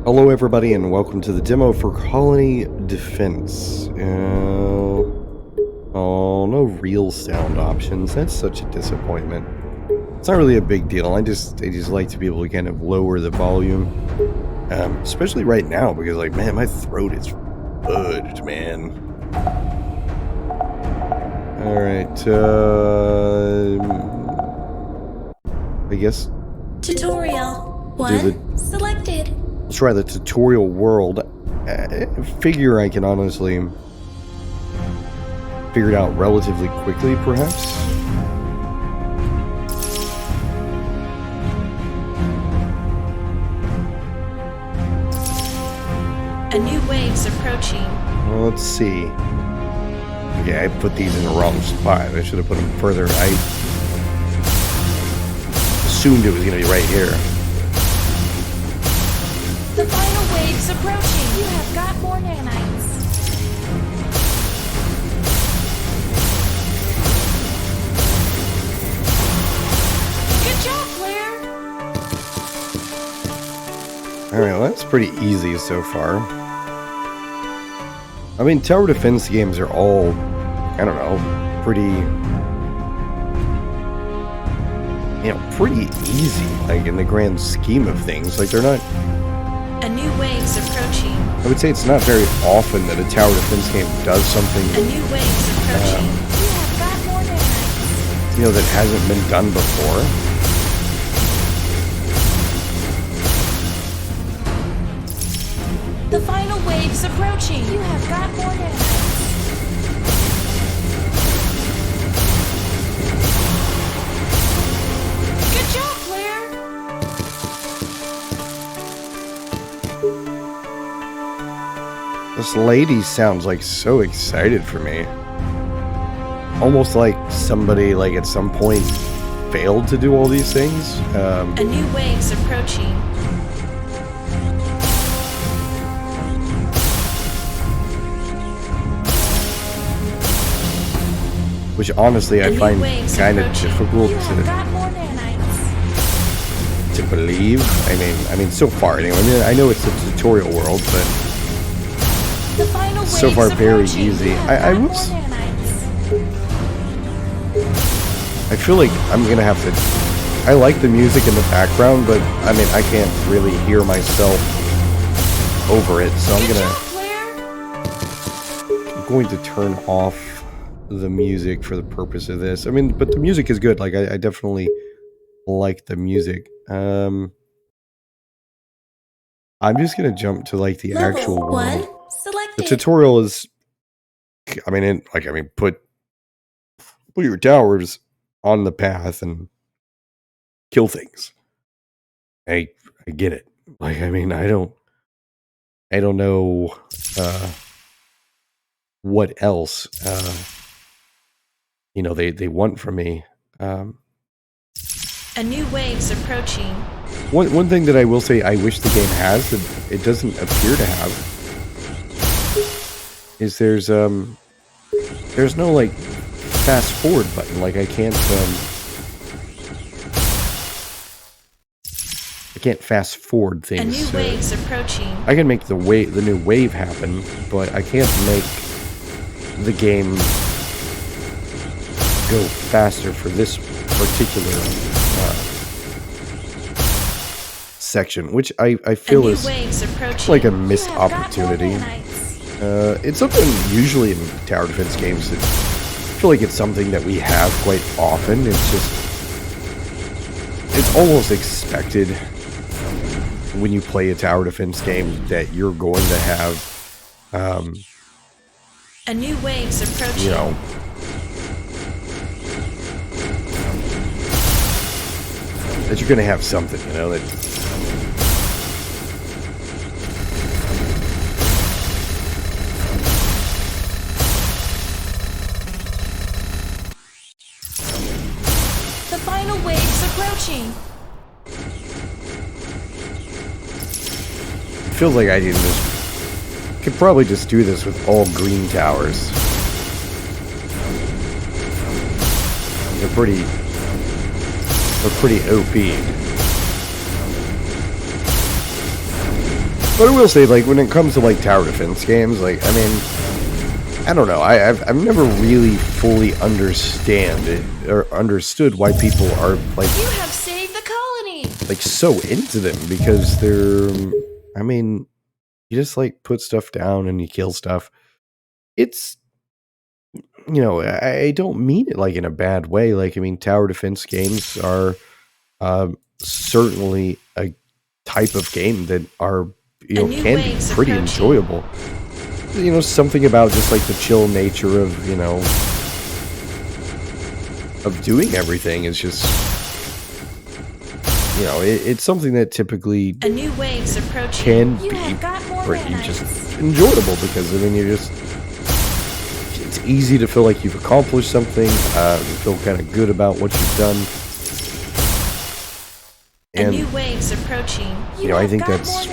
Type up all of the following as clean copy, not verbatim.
Hello everybody and welcome to the demo for Colony Defense. No real sound options. That's such a disappointment. It's not really a big deal. I just like to be able to kind of lower the volume. Especially right now because like, man, my throat is fudged, man. Alright, I guess Tutorial 1 selected. Let's try the tutorial world. Figure I can honestly figure it out relatively quickly, perhaps. A new wave's approaching. Well, let's see. Okay, I put these in the wrong spot. I should have put them further. I assumed it was going to be right here. The final wave's approaching. You have got more nanites. Good job, Claire. Alright, well, that's pretty easy so far. I mean, tower defense games are all, I don't know, pretty easy, like in the grand scheme of things. Like, they're not... A new wave's approaching. I would say it's not very often that a tower defense game does something... A new wave's approaching. You have got more nanites. that hasn't been done before. The final wave's approaching. You have got more nanites. Good job, Claire. This lady sounds like so excited for me. Almost like somebody, like at some point, failed to do all these things. A new wave's approaching. Which honestly I find kind of difficult You have got more nanites. to believe. I mean, so far anyway. I mean, I know it's a tutorial world, but The final so wave's far very approaching. easy. You have I got more was. nanites. I feel like I'm gonna have to. I like the music in the background, but I mean, I can't really hear myself over it, so Good I'm job, Claire. going to turn off the music for the purpose of this. I mean, but the music is good. Like, I definitely like the music. I'm just gonna jump to like the actual Level world. 1 selected. The tutorial is, put your towers on the path and kill things. I get it. Like, I mean, I don't know what else they want from me. A new wave's approaching. One thing that I will say I wish the game has that it doesn't appear to have is there's no like fast forward button. Like, I can't fast forward A things. new wave's approaching. I can make the new wave happen, but I can't make the game go faster for this particular section, which I feel A new is wave's approaching. like a You missed have got more opportunity. nanites. It's something usually in tower defense games that I feel like it's something that we have quite often. It's almost expected when you play a tower defense game that you're going to have, A new wave's approaching. that you're going to have something, that. The final wave's approaching. It feels like I could probably just do this with all green towers. They're pretty OP. But I will say, like, when it comes to like tower defense games, like, I mean, I don't know. I've never really fully understood why people are like You have saved the colony. so into them, because they're, I mean, you just like put stuff down and you kill stuff. It's, I don't mean it like in a bad way. Like, I mean, tower defense games are certainly a type of game that are, can be pretty enjoyable. Something about just like the chill nature of, of doing everything is just, it's something that typically A new wave's approaching. can You be have got more pretty nanites. just enjoyable, because I mean, it's easy to feel like you've accomplished something, you feel kind of good about what you've done. A And, new wave's approaching. I think that's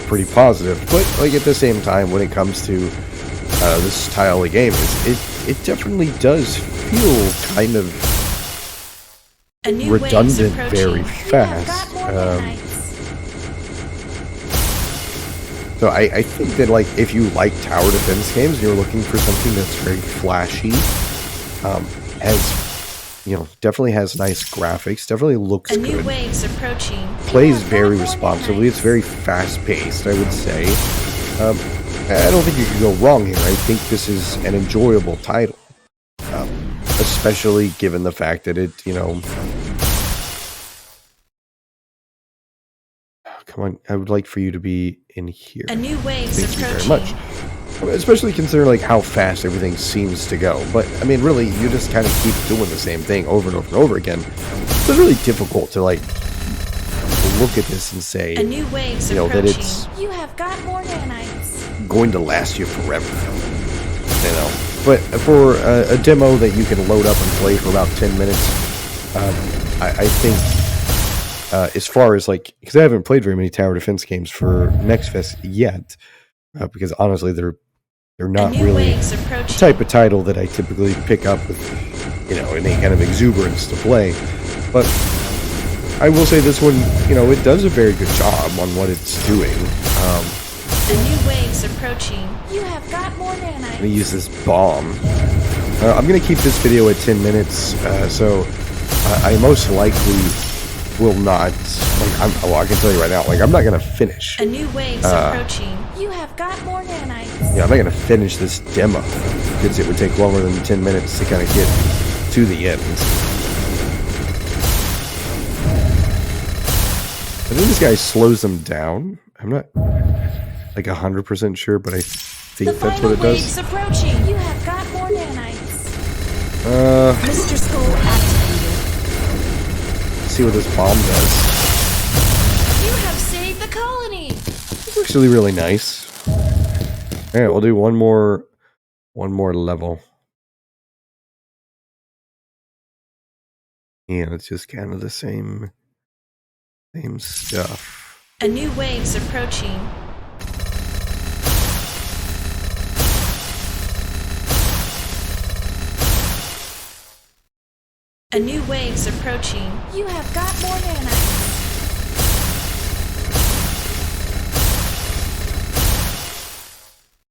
pretty positive. But like at the same time, when it comes to this style of game, it definitely does feel kind of A new redundant wave's very approaching. fast. You have got more nanites. So I think that like if you like tower defense games, you're looking for something that's very flashy, definitely has nice graphics, definitely looks A new good, wave's approaching. plays You have got very more responsibly. It's nanites. very fast paced, I would say. I don't think you could go wrong here. I think this is an enjoyable title, especially given the fact that it, come on, I would like for you to be in here. A new wave's Thank you approaching. very much. Especially considering like how fast everything seems to go. But I mean, really, you just kind of keep doing the same thing over and over and over again. So it's really difficult to like look at this and say, A new wave's that approaching. it's You have got more nanites. going to last you forever. But for a demo that you can load up and play for about 10 minutes, I think as far as like, because I haven't played very many tower defense games for Next Fest yet, because honestly they're A not new really wave's the approaching. type of title that I typically pick up with, any kind of exuberance to play. But I will say this one, it does a very good job on what it's doing. A new wave's approaching. You have got more I'm nanites. gonna use this bomb. I'm gonna keep this video at 10 minutes, so I most likely will not. I can tell you right now, like I'm not gonna finish. A new wave's approaching. You have got more nanites. Yeah, I'm not gonna finish this demo because it would take longer than 10 minutes to kind of get to the end. I think this guy slows them down. I'm not like 100% sure, but I think The that's final what it wave's does. approaching. You have got more nanites. Mr. Skull activated. Let's see what this bomb does. You have saved the colony. It's actually really nice. All right, we'll do one more level. Yeah, it's just kind of the same stuff. A new wave's approaching. A new wave's approaching. You have got more nanites.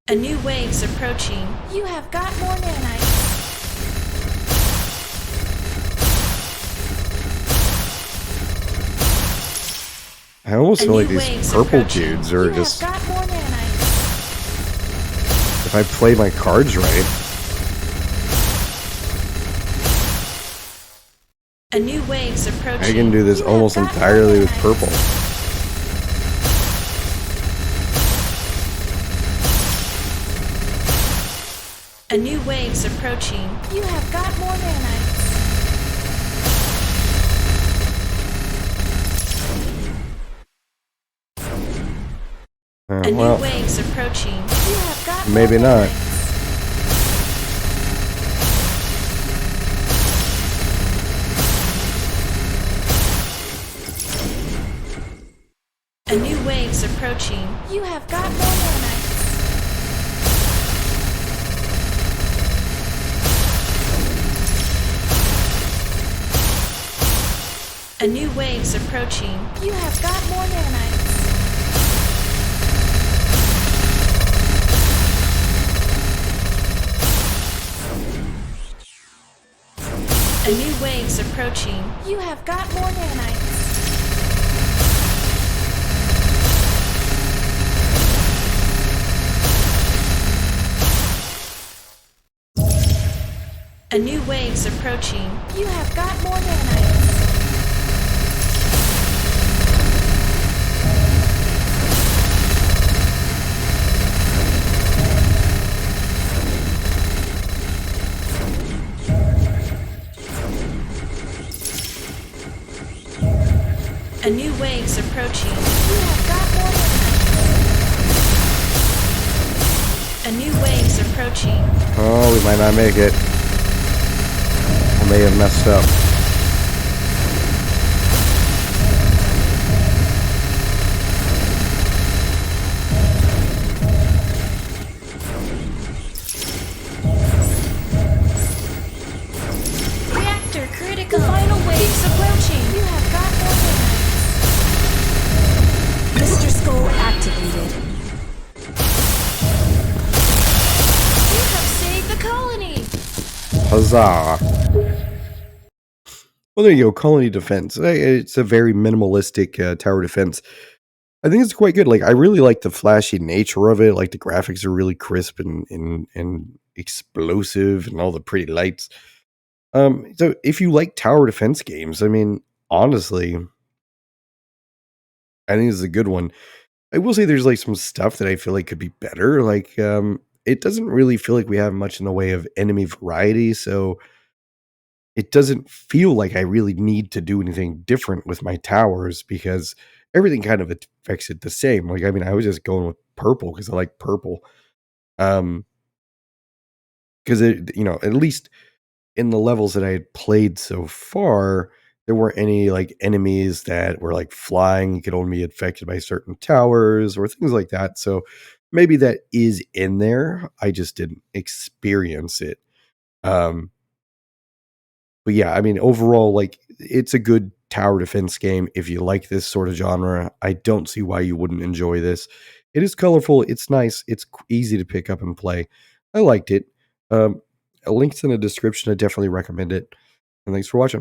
A new wave's approaching. You have got more nanites. I almost A feel like new these wave's purple approaching. dudes are You just, have got more nanites. if I play my cards right, A new wave's approaching. I can do this You have almost got more entirely with nanites. purple. A new wave's approaching. You have got more nanites. A new Well, wave's approaching. You have got more maybe not. nanites. A new wave's approaching. You have got more nanites. A new wave's approaching. You have got more nanites. approaching. You have got more nanites. A new wave's approaching. You have got more nanites. A new wave's approaching. You have got more nanites. A new wave's approaching. Oh, we might not make it. I may have messed up. Reactor critical. The final wave's approaching. You have got more nanites. Mr. Skull activated. You have saved the colony. Huzzah. Well, there you go. Colony defense. It's a very minimalistic tower defense. I think it's quite good. Like, I really like the flashy nature of it. Like, the graphics are really crisp and explosive, and all the pretty lights. So if you like tower defense games, I mean, honestly, I think this is a good one. I will say there's like some stuff that I feel like could be better. Like, it doesn't really feel like we have much in the way of enemy variety, so it doesn't feel like I really need to do anything different with my towers because everything kind of affects it the same. Like, I mean, I was just going with purple because I like purple. Um, because it, at least in the levels that I had played so far, there weren't any like enemies that were like flying, could only be affected by certain towers or things like that. So maybe that is in there. I just didn't experience it. Um, But yeah, I mean, overall, like, it's a good tower defense game. If you like this sort of genre, I don't see why you wouldn't enjoy this. It is colorful. It's nice. It's easy to pick up and play. I liked it. A link's in the description. I definitely recommend it. And thanks for watching.